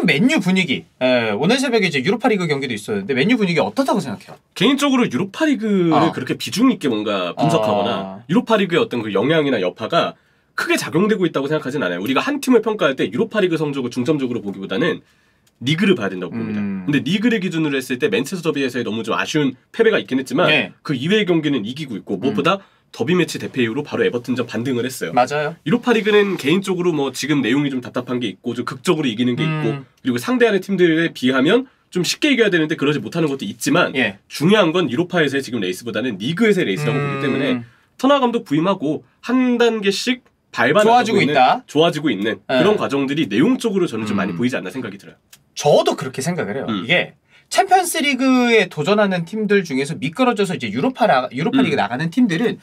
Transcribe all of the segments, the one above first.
지금 맨유 분위기, 오늘 새벽에 이제 유로파리그 경기도 있었는데 맨유 분위기 어떻다고 생각해요? 개인적으로 유로파리그를 그렇게 비중 있게 뭔가 분석하거나 유로파리그의 어떤 그 영향이나 여파가 크게 작용되고 있다고 생각하진 않아요. 우리가 한 팀을 평가할 때 유로파리그 성적을 중점적으로 보기보다는 리그를 봐야 된다고 봅니다. 근데 리그를 기준으로 했을 때 맨체스터 더비에서의 너무 좀 아쉬운 패배가 있긴 했지만 그 이외의 경기는 이기고 있고 무엇보다 더비 매치 대패 이후로 바로 에버튼전 반등을 했어요. 맞아요. 유로파리그는 개인적으로 뭐 지금 내용이 좀 답답한 게 있고 좀 극적으로 이기는 게 있고 그리고 상대하는 팀들에 비하면 좀 쉽게 이겨야 되는데 그러지 못하는 것도 있지만 중요한 건 유로파에서의 지금 레이스보다는 리그에서의 레이스라고 보기 때문에 터나 감독 부임하고 한 단계씩 좋아지고 있는 그런 과정들이 내용적으로 저는 좀 많이 보이지 않나 생각이 들어요. 저도 그렇게 생각을 해요. 이게 챔피언스리그에 도전하는 팀들 중에서 미끄러져서 이제 유로파리그 나가는 팀들은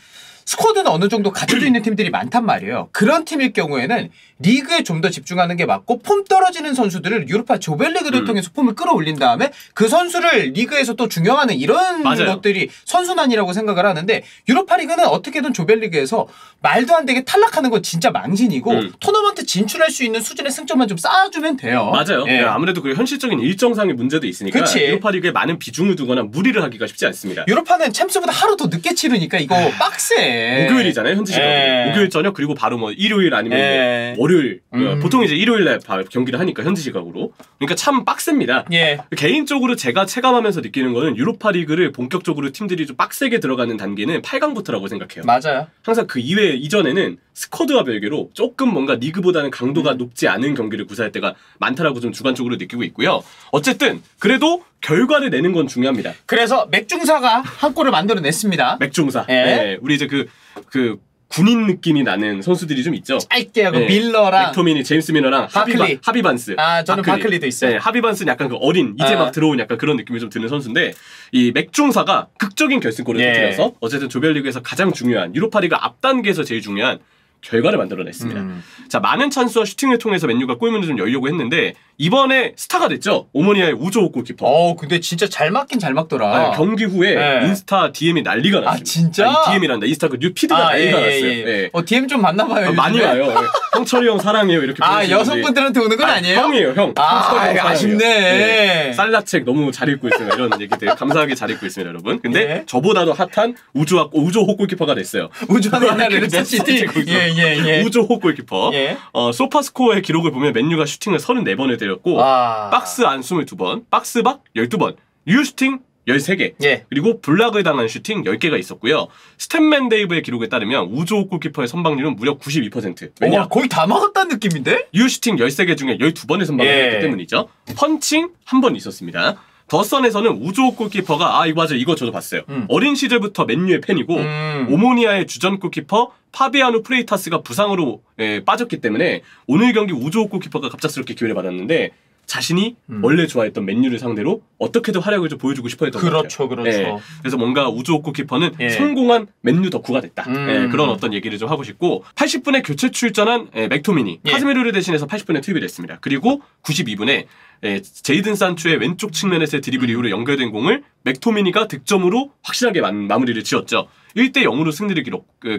스쿼드는 어느 정도 갖춰져 있는 팀들이 많단 말이에요. 그런 팀일 경우에는 리그에 좀 더 집중하는 게 맞고 폼 떨어지는 선수들을 유로파 조별리그를 통해서 폼을 끌어올린 다음에 그 선수를 리그에서 또 중용하는 이런 것들이 선순환이라고 생각을 하는데 유로파리그는 어떻게든 조별리그에서 말도 안 되게 탈락하는 건 진짜 망신이고 토너먼트 진출할 수 있는 수준의 승점만 좀 쌓아주면 돼요. 맞아요. 아무래도 그 현실적인 일정상의 문제도 있으니까 유로파리그에 많은 비중을 두거나 무리를 하기가 쉽지 않습니다. 유로파는 챔스보다 하루 더 늦게 치르니까 이거 빡세. 목요일이잖아요, 현지 시각으로. 목요일 저녁 그리고 바로 뭐 일요일 아니면 뭐 월요일. 보통 이제 일요일날 경기를 하니까 현지 시각으로. 그러니까 참 빡셉니다. 개인적으로 제가 체감하면서 느끼는 거는 유로파리그를 본격적으로 팀들이 좀 빡세게 들어가는 단계는 8강부터라고 생각해요. 맞아요. 항상 그 이전에는 스쿼드와 별개로 조금 뭔가 리그보다는 강도가 높지 않은 경기를 구사할 때가 많다라고 좀 주관적으로 느끼고 있고요. 어쨌든 그래도 결과를 내는 건 중요합니다. 그래서 맥중사가 한 골을 만들어냈습니다. 맥중사. 우리 이제 그 군인 느낌이 나는 선수들이 좀 있죠. 짧게 하고 밀러랑 맥토미니, 제임스 밀러랑 하비반스. 저는 바클리도 있어요. 하비반스는 약간 그 어린 이제 막 들어온 약간 그런 느낌이 좀 드는 선수인데 이 맥중사가 극적인 결승골을 터뜨려서 어쨌든 조별리그에서 가장 중요한 유로파리그 앞 단계에서 제일 중요한 결과를 만들어냈습니다. 자, 많은 찬스와 슈팅을 통해서 맨유가 골문을 좀 열려고 했는데 이번에 스타가 됐죠. 오모니아의 우조호 골키퍼. 근데 진짜 잘 맞긴 잘 막더라. 경기 후에 인스타 DM이 난리가 났어요. 진짜? DM이란다. 인스타 그 뉴피드가 난리가 났어요. DM 좀 많나봐요. 많이 와요. 형철이 형 사랑해요 이렇게. 여성분들한테 오는 건 아니에요? 형이에요, 형. 아쉽네. 쌀라책 너무 잘 읽고 있습니다. 이런 얘기들 감사하게 잘 읽고 있습니다, 여러분. 근데 저보다도 핫한 우조호 골키퍼가 됐어요. 우조는 옛날에 레스터시티. 우조호 골키퍼. 소파스코어의 기록을 보면 맨유가 슈팅을 34번을 때렸고 박스 안 22번, 박스 밖 12번, 유슈팅 13개, 그리고 블락을 당한 슈팅 10개가 있었고요. 스탠맨 데이브의 기록에 따르면 우조호 골키퍼의 선방률은 무려 92%. 왜냐? 거의 다 막았다는 느낌인데? 유슈팅 13개 중에 12번의 선방을 했기 때문이죠. 펀칭 한 번 있었습니다. 더선에서는 우조호 골키퍼가 이거 저도 봤어요. 어린 시절부터 맨유의 팬이고 오모니아의 주전 골키퍼 파비아누 프레이타스가 부상으로 빠졌기 때문에 오늘 경기 우조호 골키퍼가 갑작스럽게 기회를 받았는데 자신이 원래 좋아했던 맨유를 상대로 어떻게든 활약을 좀 보여주고 싶어 했던 것 같아요. 그렇죠. 그래서 뭔가 우조호 골키퍼는 성공한 맨유 덕후가 됐다. 그런 어떤 얘기를 좀 하고 싶고 80분에 교체 출전한 맥토미니, 카즈미르를 대신해서 80분에 투입이 됐습니다. 그리고 92분에 제이든 산초의 왼쪽 측면에서의 드리블 이후로 연결된 공을 맥토미니가 득점으로 확실하게 마무리를 지었죠. 1대0으로 승리를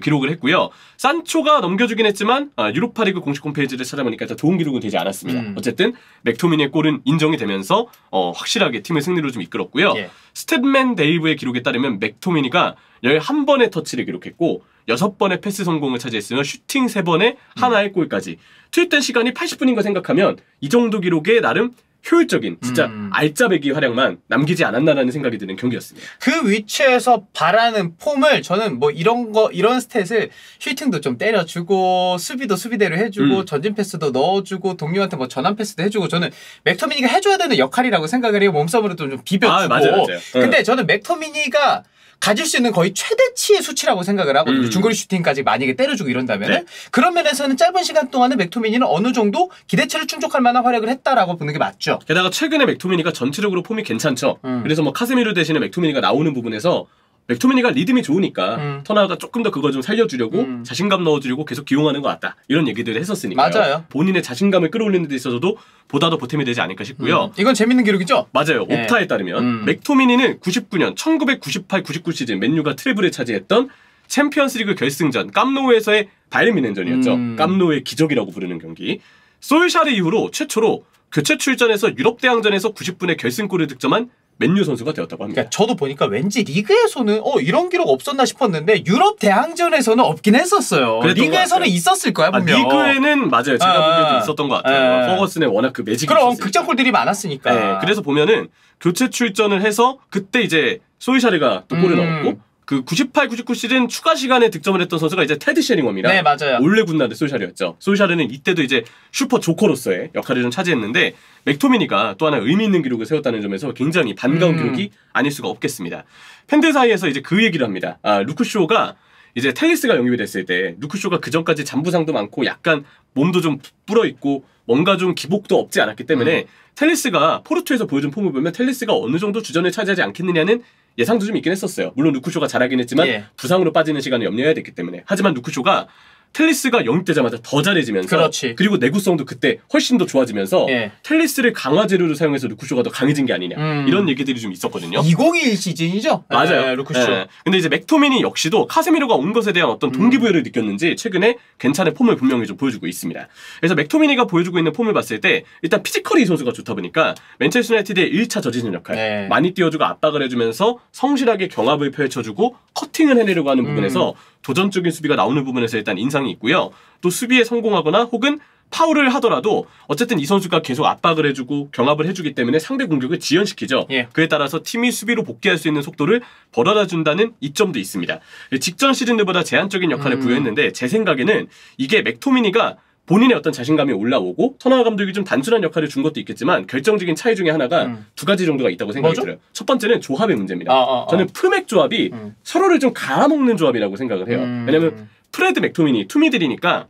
기록을 했고요. 산초가 넘겨주긴 했지만 유로파리그 공식 홈페이지를 찾아보니까 좋은 기록은 되지 않았습니다. 어쨌든 맥토미니의 골은 인정이 되면서 확실하게 팀을 승리로 좀 이끌었고요. 스탯맨 데이브의 기록에 따르면 맥토미니가 11번의 터치를 기록했고 6번의 패스 성공을 차지했으며 슈팅 3번에 하나의 골까지. 투입된 시간이 80분인 거 생각하면 이 정도 기록에 나름 효율적인 진짜 알짜배기 활약만 남기지 않았나라는 생각이 드는 경기였습니다. 그 위치에서 바라는 폼을 저는 이런 스탯을 슈팅도 좀 때려주고 수비도 수비대로 해주고 전진 패스도 넣어주고 동료한테 전환 패스도 해주고 저는 맥토미니가 해줘야 되는 역할이라고 생각을 해요. 몸싸움으로 좀 비벼주고. 맞아요. 근데 저는 맥토미니가 가질 수 있는 거의 최대치의 수치라고 생각을 하거든요. 중거리 슈팅까지 만약에 때려주고 이런다면 그런 면에서는 짧은 시간 동안에 맥토미니는 어느 정도 기대치를 충족할 만한 활약을 했다라고 보는 게 맞죠. 게다가 최근에 맥토미니가 전체적으로 폼이 괜찮죠. 그래서 카세미르 대신에 맥토미니가 나오는 부분에서 맥토미니가 리듬이 좋으니까 터나가 조금 더 그걸 좀 살려주려고 자신감 넣어주려고 계속 기용하는 것 같다. 이런 얘기들을 했었으니까요. 맞아요. 본인의 자신감을 끌어올리는 데 있어서도 보다 더 보탬이 되지 않을까 싶고요. 이건 재밌는 기록이죠? 맞아요. 옵타에 따르면 맥토미니는 99년 1998-99 시즌 맨유가 트래블을 차지했던 챔피언스리그 결승전 깜노우에서의 바이에른 뮌헨전이었죠. 깜노우의 기적이라고 부르는 경기. 솔샤르 이후로 최초로 교체 출전해서 유럽 대항전에서 90분에 결승골을 득점한 맨유 선수가 되었다고 합니다. 그러니까 저도 보니까 왠지 리그에서는 이런 기록 없었나 싶었는데 유럽 대항전에서는 없긴 했었어요. 리그에서는 있었을 거야 분명. 리그에는 맞아요. 제가 보기에도 있었던 것 같아요. 퍼거슨의 워낙 그 매직이 그럼 있었으니까. 극장골들이 많았으니까. 네, 그래서 보면은 교체 출전을 해서 그때 이제 소이샤르가 또 골을 넣었고 그 98, 99 시즌 추가 시간에 득점을 했던 선수가 이제 테드 셰링엄이랑 네, 맞아요. 올레 군나드 소이샤르였죠. 소이샤르는 이때도 이제 슈퍼 조커로서의 역할을 좀 차지했는데 맥토미니가 또 하나 의미 있는 기록을 세웠다는 점에서 굉장히 반가운 기록이 아닐 수가 없겠습니다. 팬들 사이에서 이제 그 얘기를 합니다. 루크쇼가 이제 텔리스가 영입이 됐을 때 루크쇼가 그 전까지 잔부상도 많고 약간 몸도 좀 불어 있고 뭔가 좀 기복도 없지 않았기 때문에 텔리스가 포르투에서 보여준 폼을 보면 텔리스가 어느 정도 주전을 차지하지 않겠느냐는 예상도 좀 있긴 했었어요. 물론 루크쇼가 잘하긴 했지만 부상으로 빠지는 시간을 염려해야 됐기 때문에. 하지만 루크쇼가 텔리스가 영입되자마자 더 잘해지면서 그렇지. 그리고 내구성도 그때 훨씬 더 좋아지면서 텔리스를 강화 재료로 사용해서 루크쇼가 더 강해진 게 아니냐 이런 얘기들이 좀 있었거든요. 2021 시즌이죠? 맞아요. 루크쇼. 근데 이제 맥토미니 역시도 카세미로가 온 것에 대한 어떤 동기부여를 느꼈는지 최근에 괜찮은 폼을 분명히 좀 보여주고 있습니다. 그래서 맥토미니가 보여주고 있는 폼을 봤을 때 일단 피지컬이 이 선수가 좋다 보니까 맨체스터 유나이티드의 1차 저지른 역할 많이 띄워주고 압박을 해주면서 성실하게 경합을 펼쳐주고 커팅을 해내려고 하는 부분에서 도전적인 수비가 나오는 부분에서 일단 인상이 있고요. 또 수비에 성공하거나 혹은 파울을 하더라도 어쨌든 이 선수가 계속 압박을 해주고 경합을 해주기 때문에 상대 공격을 지연시키죠. 그에 따라서 팀이 수비로 복귀할 수 있는 속도를 벌어다준다는 이점도 있습니다. 직전 시즌들보다 제한적인 역할을 부여했는데 제 생각에는 이게 맥토미니가 본인의 어떤 자신감이 올라오고 터너 감독이 좀 단순한 역할을 준 것도 있겠지만 결정적인 차이 중에 하나가 두 가지 정도가 있다고 생각이 들어요. 첫 번째는 조합의 문제입니다. 저는 프맥 조합이 서로를 좀 갈아먹는 조합이라고 생각을 해요. 왜냐면 프레드 맥토미니 투미들이니까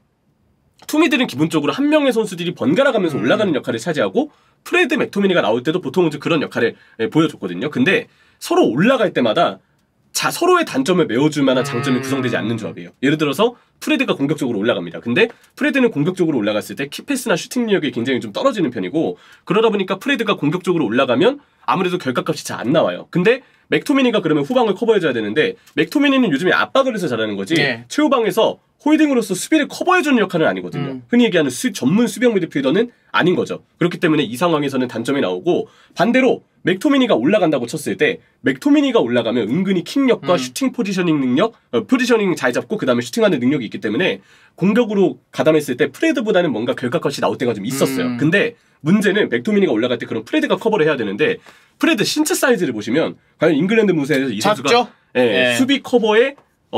투미들은 기본적으로 한 명의 선수들이 번갈아 가면서 올라가는 역할을 차지하고 프레드 맥토미니가 나올 때도 보통은 좀 그런 역할을 보여줬거든요. 근데 서로 올라갈 때마다 서로의 단점을 메워줄 만한 장점이 구성되지 않는 조합이에요. 예를 들어서 프레드가 공격적으로 올라갑니다. 근데 프레드는 공격적으로 올라갔을 때 키패스나 슈팅 능력이 굉장히 좀 떨어지는 편이고 그러다 보니까 프레드가 공격적으로 올라가면 아무래도 결과값이 잘 안 나와요. 근데 맥토미니가 그러면 후방을 커버해줘야 되는데 맥토미니는 요즘에 압박을 해서 잘하는 거지 최후방에서 홀딩으로서 수비를 커버해주는 역할은 아니거든요. 흔히 얘기하는 전문 수비형 미드필더는 아닌 거죠. 그렇기 때문에 이 상황에서는 단점이 나오고 반대로 맥토미니가 올라간다고 쳤을 때 맥토미니가 올라가면 은근히 킥력과 슈팅 포지셔닝 능력, 포지셔닝 잘 잡고 그 다음에 슈팅하는 능력이 있기 때문에 공격으로 가담했을 때 프레드보다는 뭔가 결과값이 나올 때가 좀 있었어요. 근데 문제는 맥토미니가 올라갈 때 그런 프레드가 커버를 해야 되는데 프레드 신체 사이즈를 보시면 과연 잉글랜드 무대에서 이 선수가 수비 커버에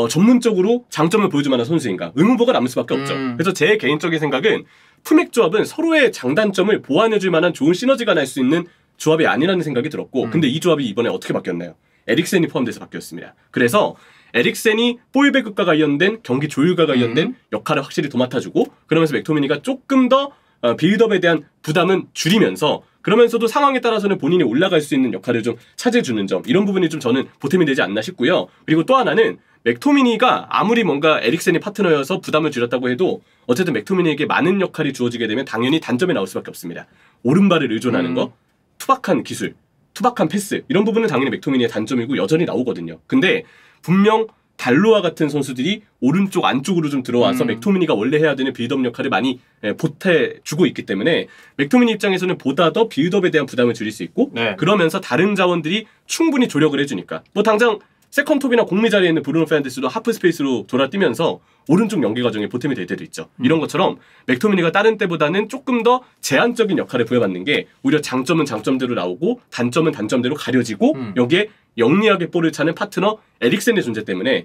전문적으로 장점을 보여줄 만한 선수인가 의문부가 남을 수밖에 없죠. 그래서 제 개인적인 생각은 프맥 조합은 서로의 장단점을 보완해줄 만한 좋은 시너지가 날 수 있는 조합이 아니라는 생각이 들었고 근데 이 조합이 이번에 어떻게 바뀌었나요? 에릭센이 포함돼서 바뀌었습니다. 그래서 에릭센이 볼백과 관련된 경기 조율과 관련된 역할을 확실히 도맡아주고 그러면서 맥토미니가 조금 더 빌드업에 대한 부담은 줄이면서 그러면서도 상황에 따라서는 본인이 올라갈 수 있는 역할을 좀 차지해주는 점 이런 부분이 좀 저는 보탬이 되지 않나 싶고요. 그리고 또 하나는 맥토미니가 아무리 뭔가 에릭센이 파트너여서 부담을 줄였다고 해도 어쨌든 맥토미니에게 많은 역할이 주어지게 되면 당연히 단점이 나올 수밖에 없습니다. 오른발을 의존하는 거, 투박한 기술, 투박한 패스 이런 부분은 당연히 맥토미니의 단점이고 여전히 나오거든요. 근데 분명 달로와 같은 선수들이 오른쪽 안쪽으로 좀 들어와서 맥토미니가 원래 해야 되는 빌드업 역할을 많이 보태주고 있기 때문에 맥토미니 입장에서는 보다 더 빌드업에 대한 부담을 줄일 수 있고 그러면서 다른 자원들이 충분히 조력을 해주니까 뭐 당장 세컨톱이나 공미 자리에 있는 브루노 페르난데스도 하프 스페이스로 돌아뛰면서 오른쪽 연계 과정에 보탬이 될 때도 있죠. 이런 것처럼 맥토미니가 다른 때보다는 조금 더 제한적인 역할을 부여받는 게 오히려 장점은 장점대로 나오고 단점은 단점대로 가려지고 여기에 영리하게 볼을 차는 파트너 에릭센의 존재 때문에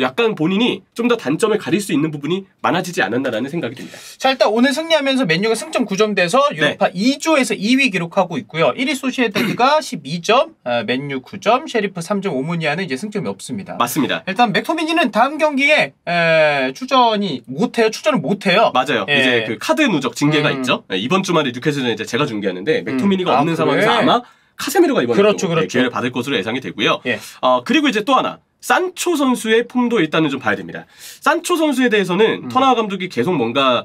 약간 본인이 좀 더 단점을 가릴 수 있는 부분이 많아지지 않았나라는 생각이 듭니다. 자, 일단 오늘 승리하면서 맨유가 승점 9점 돼서 유로파 2조에서 2위 기록하고 있고요. 1위 소시에다드가 12점, 맨유 9점, 셰리프 3점, 오모니아는 이제 승점이 없습니다. 맞습니다. 일단 맥토미니는 다음 경기에 출전을 못해요. 맞아요. 이제 그 카드 누적 징계가 있죠. 이번 주말에 뉴캐슬은 이제 제가 중계하는데 맥토미니가 없는 상황에서 아마 카세미로가 이번에 기회를 받을 것으로 예상이 되고요. 그리고 이제 또 하나 산초 선수의 폼도 일단은 좀 봐야 됩니다. 산초 선수에 대해서는 터나 감독이 계속 뭔가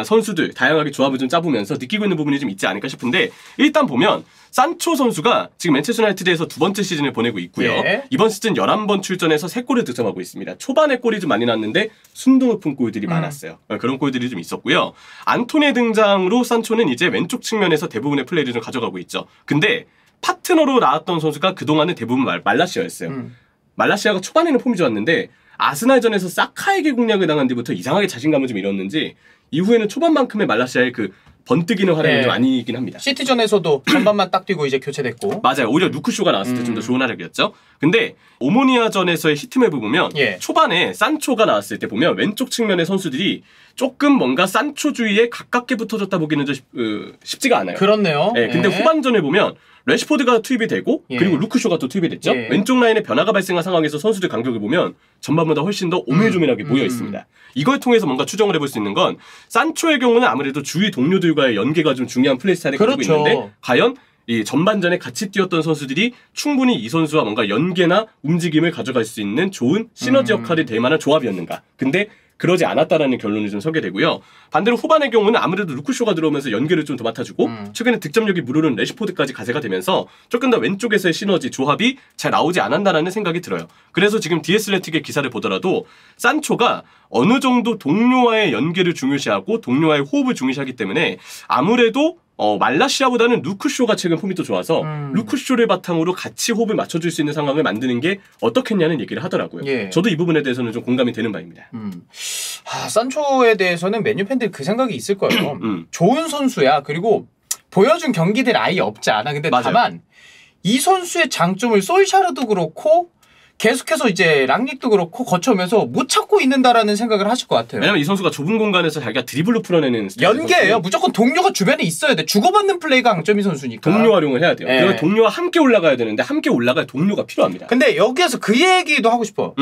선수들 다양하게 조합을 좀 짜보면서 느끼고 있는 부분이 좀 있지 않을까 싶은데 일단 보면 산초 선수가 지금 맨체스터 유나이티드에서 두 번째 시즌을 보내고 있고요. 예. 이번 시즌 11번 출전해서 3골을 득점하고 있습니다. 초반에 골이 좀 많이 났는데 순도 높은 골들이 많았어요. 그런 골들이 좀 있었고요. 안토니의 등장으로 산초는 이제 왼쪽 측면에서 대부분의 플레이를 좀 가져가고 있죠. 근데 파트너로 나왔던 선수가 그동안은 대부분 말라시아였어요. 말라시아가 초반에는 폼이 좋았는데 아스날전에서 사카에게 공략을 당한 뒤부터 이상하게 자신감을 좀 잃었는지 이후에는 초반만큼의 말라시아의 그 번뜩이는 활약이 좀 아니긴 합니다. 시티전에서도 전반만 딱 뛰고 이제 교체됐고. 맞아요. 오히려 루크쇼가 나왔을 때 좀 더 좋은 활약이었죠. 근데 오모니아전에서의 히트맵을 보면 초반에 산초가 나왔을 때 보면 왼쪽 측면의 선수들이 조금 뭔가 산초 주위에 가깝게 붙어졌다 보기는 좀 쉽지가 않아요. 그렇네요. 네, 근데 후반전에 보면 레시포드가 투입이 되고 그리고 루크쇼가 또 투입이 됐죠. 왼쪽 라인에 변화가 발생한 상황에서 선수들 간격을 보면 전반보다 훨씬 더 오밀조밀하게 모여 있습니다. 이걸 통해서 뭔가 추정을 해볼 수 있는 건 산초의 경우는 아무래도 주위 동료들과의 연계가 좀 중요한 플레이 스타일을 가지고 있는데 과연 이 전반전에 같이 뛰었던 선수들이 충분히 이 선수와 뭔가 연계나 움직임을 가져갈 수 있는 좋은 시너지 역할이 될 만한 조합이었는가. 근데 그러지 않았다라는 결론이 좀 서게 되고요. 반대로 후반의 경우는 아무래도 루크쇼가 들어오면서 연계를 좀 더 맡아주고 최근에 득점력이 무르른 레시포드까지 가세가 되면서 조금 더 왼쪽에서의 시너지 조합이 잘 나오지 않았다라는 생각이 들어요. 그래서 지금 디애슬레틱의 기사를 보더라도 산초가 어느 정도 동료와의 연계를 중요시하고 동료와의 호흡을 중요시하기 때문에 아무래도 말라시아보다는 루크쇼가 최근 폼이 또 좋아서 루크쇼를 바탕으로 같이 호흡을 맞춰줄 수 있는 상황을 만드는 게 어떻겠냐는 얘기를 하더라고요. 저도 이 부분에 대해서는 좀 공감이 되는 바입니다. 산초에 대해서는 맨유 팬들이 그 생각이 있을 거예요. 좋은 선수야. 그리고 보여준 경기들 아예 없지 않아. 근데 다만 이 선수의 장점을 솔샤르도 그렇고 계속해서 이제 랑닉도 그렇고 거쳐오면서 못 찾고 있는다라는 생각을 하실 것 같아요. 왜냐면 이 선수가 좁은 공간에서 자기가 드리블로 풀어내는 연계예요. 무조건 동료가 주변에 있어야 돼. 주고받는 플레이가 강점이 선수니까. 동료 활용을 해야 돼요. 그리고 동료와 함께 올라가야 되는데 함께 올라갈 동료가 필요합니다. 근데 여기에서 그 얘기도 하고 싶어.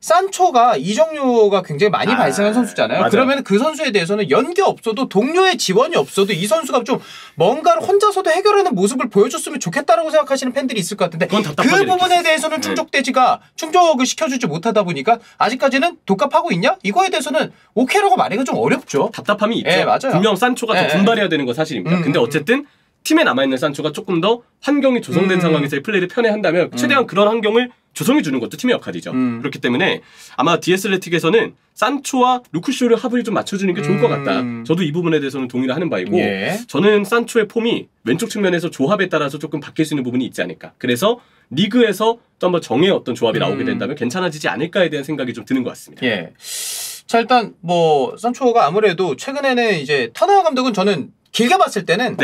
산초가 이적료가 굉장히 많이 발생한 선수잖아요. 맞아요. 그러면 그 선수에 대해서는 연계 없어도 동료의 지원이 없어도 이 선수가 좀 뭔가를 혼자서도 해결하는 모습을 보여줬으면 좋겠다라고 생각하시는 팬들이 있을 것 같은데 그 부분에 대해서는 충족을 시켜주지 못하다 보니까 아직까지는 독합하고 있냐? 이거에 대해서는 오케이라고 말하기가 좀 어렵죠. 답답함이 있죠. 맞아요. 분명 산초가 더 분발해야 되는 건 사실입니다. 근데 어쨌든 팀에 남아있는 산초가 조금 더 환경이 조성된 상황에서의 플레이를 편애한다면 최대한 그런 환경을 조성해주는 것도 팀의 역할이죠. 그렇기 때문에 아마 디애슬레틱에서는 산초와 루크쇼를 합을 좀 맞춰주는 게 좋을 것 같다. 저도 이 부분에 대해서는 동의를 하는 바이고 저는 산초의 폼이 왼쪽 측면에서 조합에 따라서 조금 바뀔 수 있는 부분이 있지 않을까. 그래서 리그에서 또 한번 정의 어떤 조합이 나오게 된다면 괜찮아지지 않을까에 대한 생각이 좀 드는 것 같습니다. 자, 일단 뭐 산초가 아무래도 최근에는 이제 터너 감독은 저는 길게 봤을 때는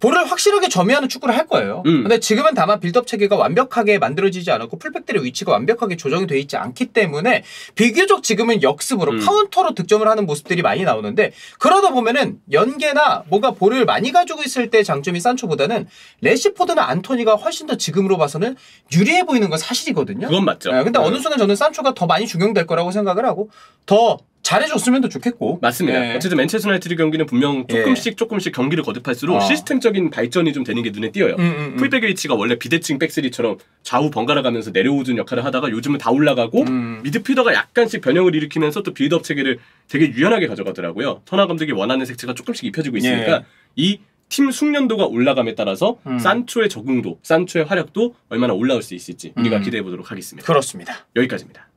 볼을 확실하게 점유하는 축구를 할 거예요. 근데 지금은 다만 빌드업 체계가 완벽하게 만들어지지 않았고 풀백들의 위치가 완벽하게 조정이 되어 있지 않기 때문에 비교적 지금은 역습으로 카운터로 득점을 하는 모습들이 많이 나오는데 그러다 보면은 연계나 뭔가 볼을 많이 가지고 있을 때 장점이 산초보다는 레시포드나 안토니가 훨씬 더 지금으로 봐서는 유리해 보이는 건 사실이거든요. 그건 맞죠. 근데 어느 순간 저는 산초가 더 많이 중용될 거라고 생각을 하고 더 잘해줬으면 더 좋겠고. 맞습니다. 어쨌든 맨체스터 유나이티드 경기는 분명 조금씩 경기를 거듭할수록 시스템적인 발전이 좀 되는 게 눈에 띄어요. 풀백의 위치가 원래 비대칭 백스리처럼 좌우 번갈아 가면서 내려오는 역할을 하다가 요즘은 다 올라가고 미드필더가 약간씩 변형을 일으키면서 또 빌드업 체계를 되게 유연하게 가져가더라고요. 터너 감독이 원하는 색채가 조금씩 입혀지고 있으니까 이 팀 숙련도가 올라감에 따라서 산초의 적응도, 산초의 활약도 얼마나 올라올 수 있을지 우리가 기대해 보도록 하겠습니다. 그렇습니다. 여기까지입니다.